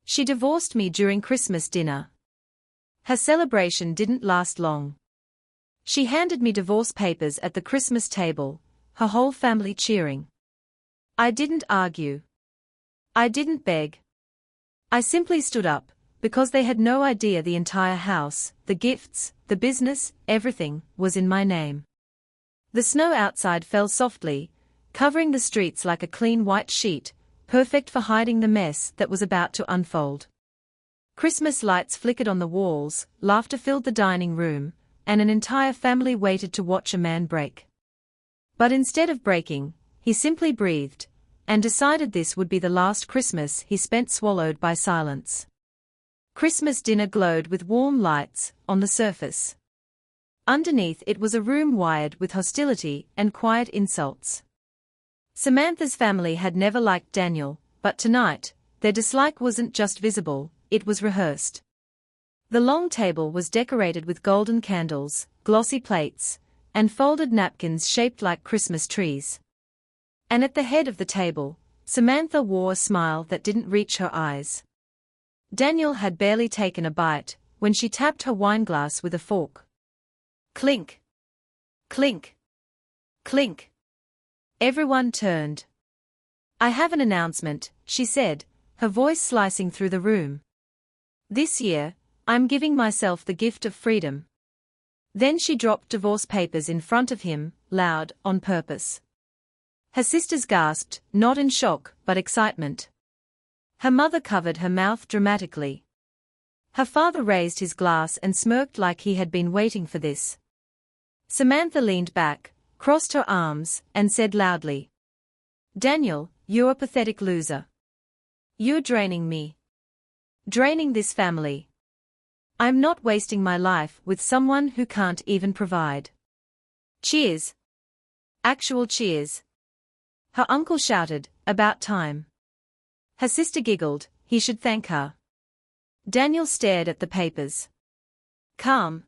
She divorced me during Christmas dinner. Her celebration didn't last long. She handed me divorce papers at the Christmas table, her whole family cheering. I didn't argue. I didn't beg. I simply stood up, because they had no idea the entire house, the gifts, the business, everything, was in my name. The snow outside fell softly, covering the streets like a clean white sheet, perfect for hiding the mess that was about to unfold. Christmas lights flickered on the walls, laughter filled the dining room, and an entire family waited to watch a man break. But instead of breaking, he simply breathed, and decided this would be the last Christmas he spent swallowed by silence. Christmas dinner glowed with warm lights, on the surface. Underneath it was a room wired with hostility and quiet insults. Samantha's family had never liked Daniel, but tonight, their dislike wasn't just visible, it was rehearsed. The long table was decorated with golden candles, glossy plates, and folded napkins shaped like Christmas trees. And at the head of the table, Samantha wore a smile that didn't reach her eyes. Daniel had barely taken a bite, when she tapped her wineglass with a fork. Clink! Clink! Clink! Everyone turned. I have an announcement, she said, her voice slicing through the room. This year, I'm giving myself the gift of freedom. Then she dropped divorce papers in front of him, loud, on purpose. Her sisters gasped, not in shock, but excitement. Her mother covered her mouth dramatically. Her father raised his glass and smirked like he had been waiting for this. Samantha leaned back, crossed her arms, and said loudly, "Daniel, you're a pathetic loser. You're draining me. Draining this family. I'm not wasting my life with someone who can't even provide." Cheers. Actual cheers. Her uncle shouted, "About time." Her sister giggled, he should thank her. Daniel stared at the papers. Calm.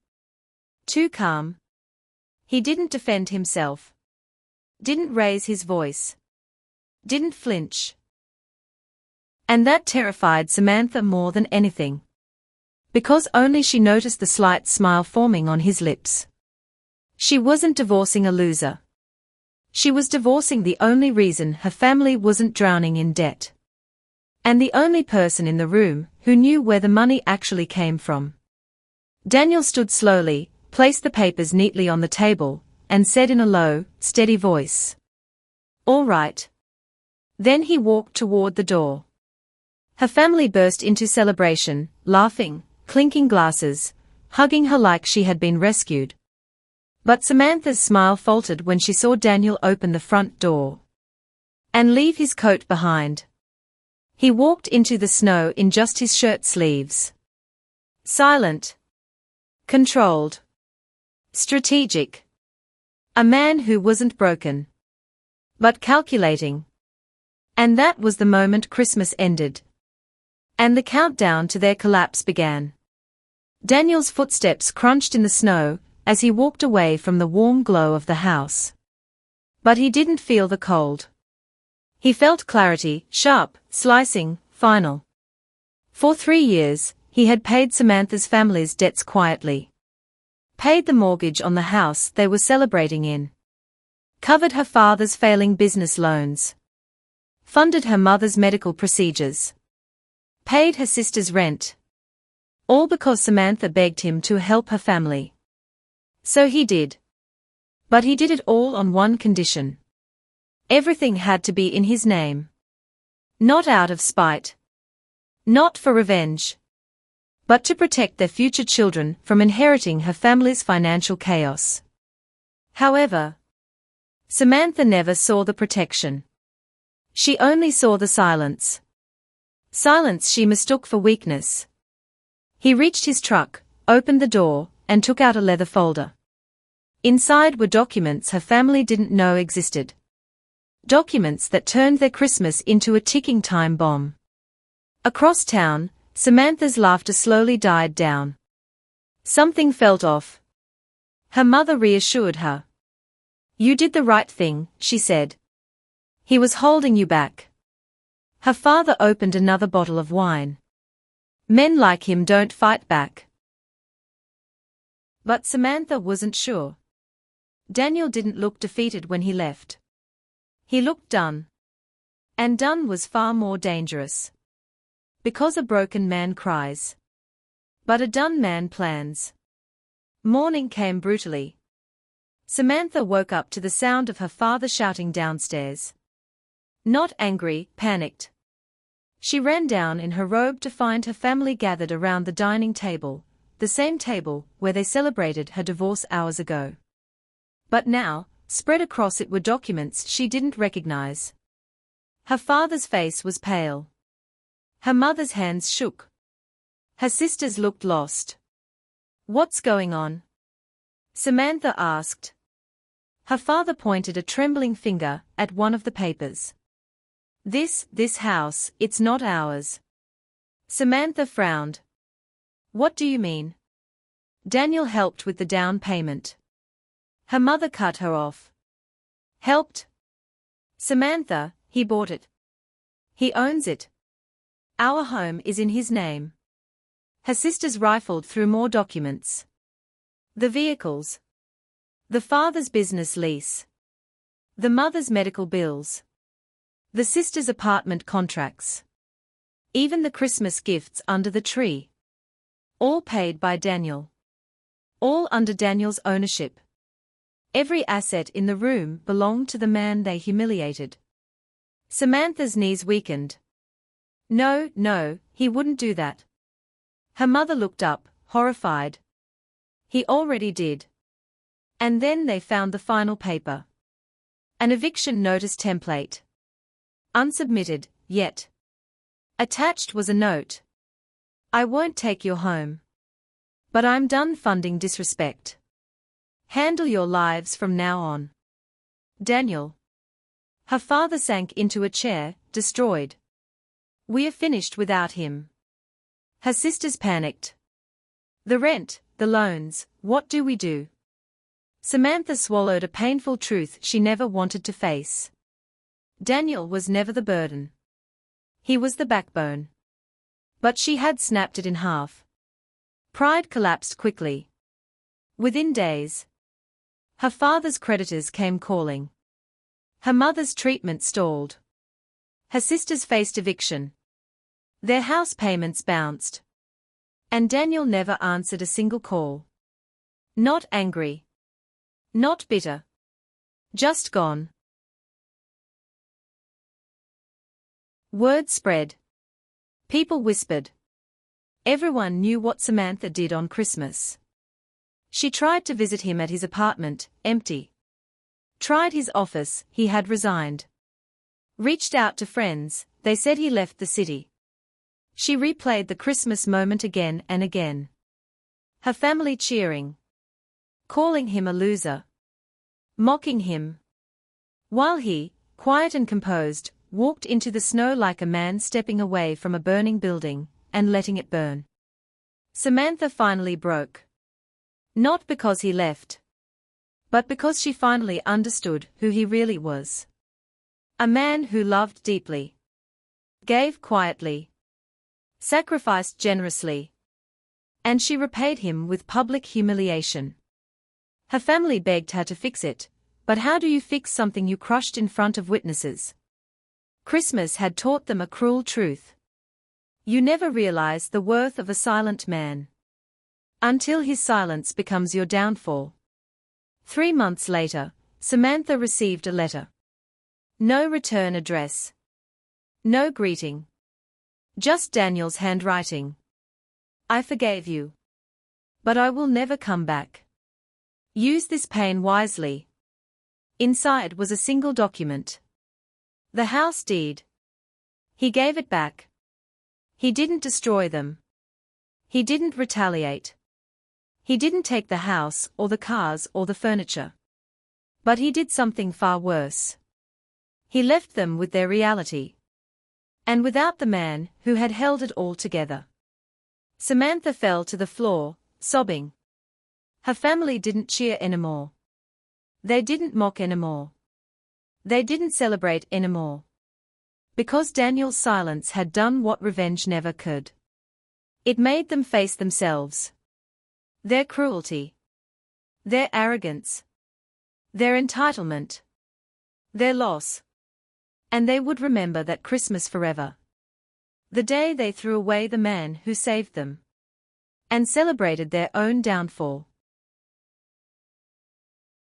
Too calm. He didn't defend himself. Didn't raise his voice. Didn't flinch. And that terrified Samantha more than anything. Because only she noticed the slight smile forming on his lips. She wasn't divorcing a loser. She was divorcing the only reason her family wasn't drowning in debt. And the only person in the room who knew where the money actually came from. Daniel stood slowly, placed the papers neatly on the table, and said in a low, steady voice, "All right." Then he walked toward the door. Her family burst into celebration, laughing, clinking glasses, hugging her like she had been rescued. But Samantha's smile faltered when she saw Daniel open the front door and leave his coat behind. He walked into the snow in just his shirt sleeves. Silent. Controlled. Strategic. A man who wasn't broken. But calculating. And that was the moment Christmas ended. And the countdown to their collapse began. Daniel's footsteps crunched in the snow as he walked away from the warm glow of the house. But he didn't feel the cold. He felt clarity, sharp, slicing, final. For 3 years, he had paid Samantha's family's debts quietly. Paid the mortgage on the house they were celebrating in. Covered her father's failing business loans. Funded her mother's medical procedures. Paid her sister's rent. All because Samantha begged him to help her family. So he did. But he did it all on one condition. Everything had to be in his name. Not out of spite. Not for revenge. But to protect their future children from inheriting her family's financial chaos. However, Samantha never saw the protection. She only saw the silence. Silence she mistook for weakness. He reached his truck, opened the door, and took out a leather folder. Inside were documents her family didn't know existed. Documents that turned their Christmas into a ticking time bomb. Across town, Samantha's laughter slowly died down. Something felt off. Her mother reassured her. "You did the right thing," she said. "He was holding you back." Her father opened another bottle of wine. Men like him don't fight back. But Samantha wasn't sure. Daniel didn't look defeated when he left. He looked done. And done was far more dangerous. Because a broken man cries. But a done man plans. Morning came brutally. Samantha woke up to the sound of her father shouting downstairs. Not angry, panicked. She ran down in her robe to find her family gathered around the dining table, the same table where they celebrated her divorce hours ago. But now, spread across it were documents she didn't recognize. Her father's face was pale. Her mother's hands shook. Her sisters looked lost. "What's going on?" Samantha asked. Her father pointed a trembling finger at one of the papers. This house, it's not ours." Samantha frowned. "What do you mean?" "Daniel helped with the down payment." Her mother cut her off. "Helped?" "Samantha, he bought it. He owns it. Our home is in his name." Her sisters rifled through more documents. The vehicles. The father's business lease. The mother's medical bills. The sisters' apartment contracts. Even the Christmas gifts under the tree. All paid by Daniel. All under Daniel's ownership. Every asset in the room belonged to the man they humiliated. Samantha's knees weakened. No, he wouldn't do that." Her mother looked up, horrified. "He already did." And then they found the final paper. An eviction notice template. Unsubmitted, yet. Attached was a note. "I won't take your home. But I'm done funding disrespect. Handle your lives from now on. Daniel." Her father sank into a chair, destroyed. "We are finished without him." Her sisters panicked. "The rent, the loans, what do we do?" Samantha swallowed a painful truth she never wanted to face. Daniel was never the burden. He was the backbone. But she had snapped it in half. Pride collapsed quickly. Within days, her father's creditors came calling. Her mother's treatment stalled. Her sisters faced eviction. Their house payments bounced. And Daniel never answered a single call. Not angry. Not bitter. Just gone. Word spread. People whispered. Everyone knew what Samantha did on Christmas. She tried to visit him at his apartment, empty. Tried his office, he had resigned. Reached out to friends, they said he left the city. She replayed the Christmas moment again and again. Her family cheering. Calling him a loser. Mocking him. While he, quiet and composed, walked into the snow like a man stepping away from a burning building, and letting it burn. Samantha finally broke. Not because he left. But because she finally understood who he really was. A man who loved deeply. Gave quietly. Sacrificed generously. And she repaid him with public humiliation. Her family begged her to fix it, but how do you fix something you crushed in front of witnesses? Christmas had taught them a cruel truth. You never realize the worth of a silent man. Until his silence becomes your downfall. 3 months later, Samantha received a letter. No return address. No greeting. Just Daniel's handwriting. I forgave you. But I will never come back. Use this pain wisely. Inside was a single document. The house deed. He gave it back. He didn't destroy them. He didn't retaliate. He didn't take the house or the cars or the furniture. But he did something far worse. He left them with their reality. And without the man who had held it all together. Samantha fell to the floor, sobbing. Her family didn't cheer anymore. They didn't mock anymore. They didn't celebrate anymore. Because Daniel's silence had done what revenge never could. It made them face themselves. Their cruelty. Their arrogance. Their entitlement. Their loss. And they would remember that Christmas forever. The day they threw away the man who saved them. And celebrated their own downfall.